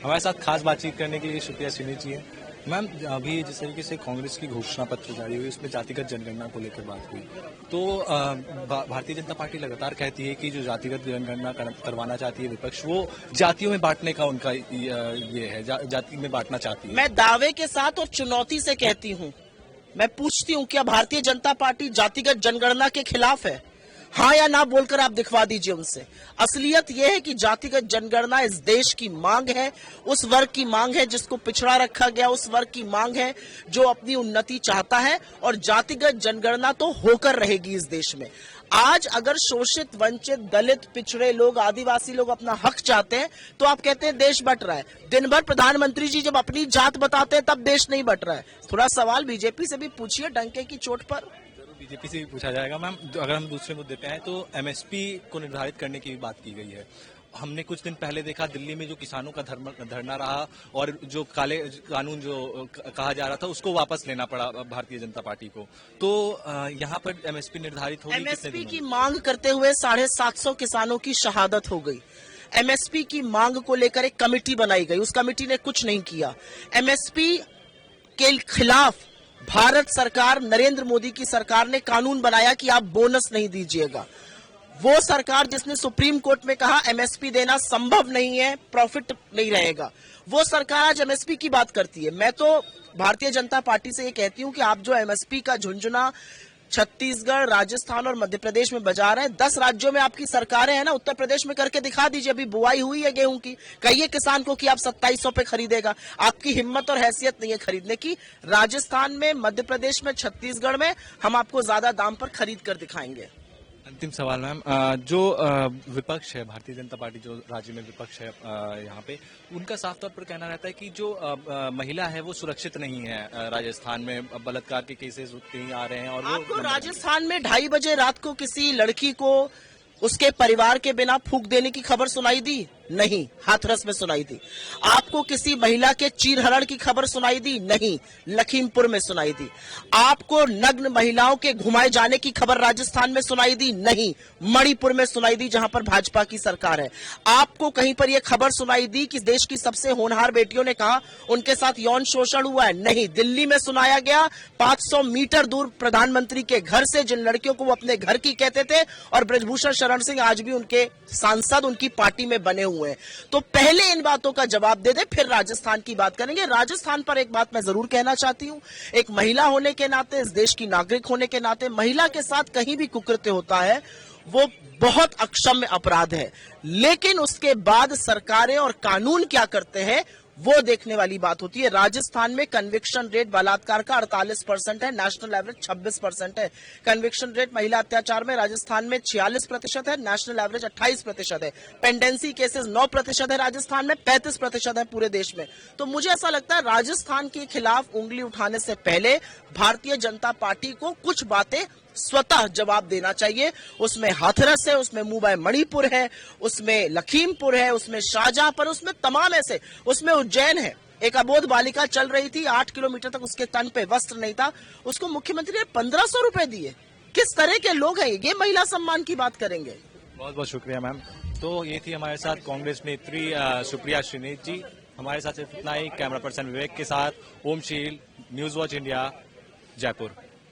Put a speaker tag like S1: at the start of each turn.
S1: हमारे साथ खास बातचीत करने के लिए सुप्रिया श्रीनिधि जी हैं। मैम, अभी जिस तरीके से कांग्रेस की घोषणा पत्र जारी हुई उसमें जातिगत जनगणना को लेकर बात हुई, तो भारतीय जनता पार्टी लगातार कहती है कि जो जातिगत जनगणना करवाना चाहती है विपक्ष, वो जातियों में बांटने का उनका ये है, जाति में बांटना चाहती है।
S2: मैं दावे के साथ और चुनौती से कहती हूँ, मैं पूछती हूँ क्या भारतीय जनता पार्टी जातिगत जनगणना के खिलाफ है? हाँ या ना बोलकर आप दिखवा दीजिए उनसे। असलियत यह है कि जातिगत जनगणना इस देश की मांग है, उस वर्ग की मांग है जिसको पिछड़ा रखा गया, उस वर्ग की मांग है जो अपनी उन्नति चाहता है, और जातिगत जनगणना तो होकर रहेगी इस देश में। आज अगर शोषित, वंचित, दलित, पिछड़े लोग, आदिवासी लोग अपना हक चाहते हैं तो आप कहते हैं देश बट रहा है। दिन भर प्रधानमंत्री जी जब अपनी जात बताते हैं तब देश नहीं बट रहा है। थोड़ा सवाल बीजेपी से भी पूछिए डंके की चोट पर।
S1: बीजेपी से भी पूछा जाएगा। मैम, अगर हम दूसरे मुद्दे पे आए तो एमएसपी को निर्धारित करने की भी बात की गई है। हमने कुछ दिन पहले देखा दिल्ली में जो किसानों का धरना रहा और जो काले कानून जो कहा जा रहा था उसको वापस लेना पड़ा भारतीय जनता पार्टी को। तो यहाँ पर एमएसपी निर्धारित होगी।
S2: एमएसपी की मांग करते हुए 750 किसानों की शहादत हो गई। एमएसपी की मांग को लेकर एक कमेटी बनाई गई, उस कमेटी ने कुछ नहीं किया। एमएसपी के खिलाफ भारत सरकार, नरेंद्र मोदी की सरकार ने कानून बनाया कि आप बोनस नहीं दीजिएगा। वो सरकार जिसने सुप्रीम कोर्ट में कहा एमएसपी देना संभव नहीं है, प्रॉफिट नहीं रहेगा, वो सरकार आज एमएसपी की बात करती है। मैं तो भारतीय जनता पार्टी से ये कहती हूं कि आप जो एमएसपी का झुंझुना छत्तीसगढ़, राजस्थान और मध्य प्रदेश में बजा रहे हैं, 10 राज्यों में आपकी सरकारें हैं ना, उत्तर प्रदेश में करके दिखा दीजिए। अभी बुआई हुई है गेहूं की, कहिए किसान को कि आप 2700 पे खरीदेगा। आपकी हिम्मत और हैसियत नहीं है खरीदने की। राजस्थान में, मध्य प्रदेश में, छत्तीसगढ़ में हम आपको ज्यादा दाम पर खरीद कर दिखाएंगे।
S1: अंतिम सवाल मैम, जो विपक्ष है, भारतीय जनता पार्टी जो राज्य में विपक्ष है यहाँ पे, उनका साफ तौर पर कहना रहता है कि जो महिला है वो सुरक्षित नहीं है। राजस्थान में बलात्कार के केसेस कहीं आ रहे हैं। और
S2: आपको राजस्थान में 2:30 बजे रात को किसी लड़की को उसके परिवार के बिना फूंक देने की खबर सुनाई दी? नहीं, हाथरस में सुनाई दी। आपको किसी महिला के चीरहरण की खबर सुनाई दी? नहीं, लखीमपुर में सुनाई दी। आपको नग्न महिलाओं के घुमाए जाने की खबर राजस्थान में सुनाई दी? नहीं, मणिपुर में सुनाई दी जहां पर भाजपा की सरकार है। आपको कहीं पर यह खबर सुनाई दी कि देश की सबसे होनहार बेटियों ने कहा उनके साथ यौन शोषण हुआ है? नहीं, दिल्ली में सुनाया गया 500 मीटर दूर प्रधानमंत्री के घर से, जिन लड़कियों को वो अपने घर की कहते थे, और ब्रजभूषण शरण सिंह आज भी उनके सांसद, उनकी पार्टी में बने हुए। तो पहले इन बातों का जवाब दे दे, फिर राजस्थान की बात करेंगे। राजस्थान पर एक बात मैं जरूर कहना चाहती हूं, एक महिला होने के नाते, इस देश की नागरिक होने के नाते, महिला के साथ कहीं भी कुकृत्य होता है वो बहुत अक्षम्य अपराध है। लेकिन उसके बाद सरकारें और कानून क्या करते हैं वो देखने वाली बात होती है। राजस्थान में कन्विक्शन रेट बलात्कार का 48% है, नेशनल एवरेज 26% है। कन्विक्शन रेट महिला अत्याचार में राजस्थान में 46% है, नेशनल एवरेज 28% है। पेंडेंसी केसेस 9% है राजस्थान में, 35% है पूरे देश में। तो मुझे ऐसा लगता है राजस्थान के खिलाफ उंगली उठाने से पहले भारतीय जनता पार्टी को कुछ बातें स्वतः जवाब देना चाहिए। उसमें हाथरस है, उसमें मुंबई मणिपुर है, उसमें लखीमपुर है, उसमें शाहजहांपुर, उसमें तमाम ऐसे, उसमें उज्जैन है। एक अबोध बालिका चल रही थी, 8 किलोमीटर तक उसके तन पे वस्त्र नहीं था, उसको मुख्यमंत्री ने 1500 रुपए दिए। किस तरह के लोग हैं ये महिला सम्मान की बात करेंगे?
S1: बहुत बहुत शुक्रिया मैम। तो ये थी हमारे साथ कांग्रेस नेत्री सुप्रिया श्रीनिधि जी। हमारे साथ सिर्फ इतना ही। कैमरा पर्सन विवेक के साथ ओम शील, न्यूज वॉच इंडिया, जयपुर।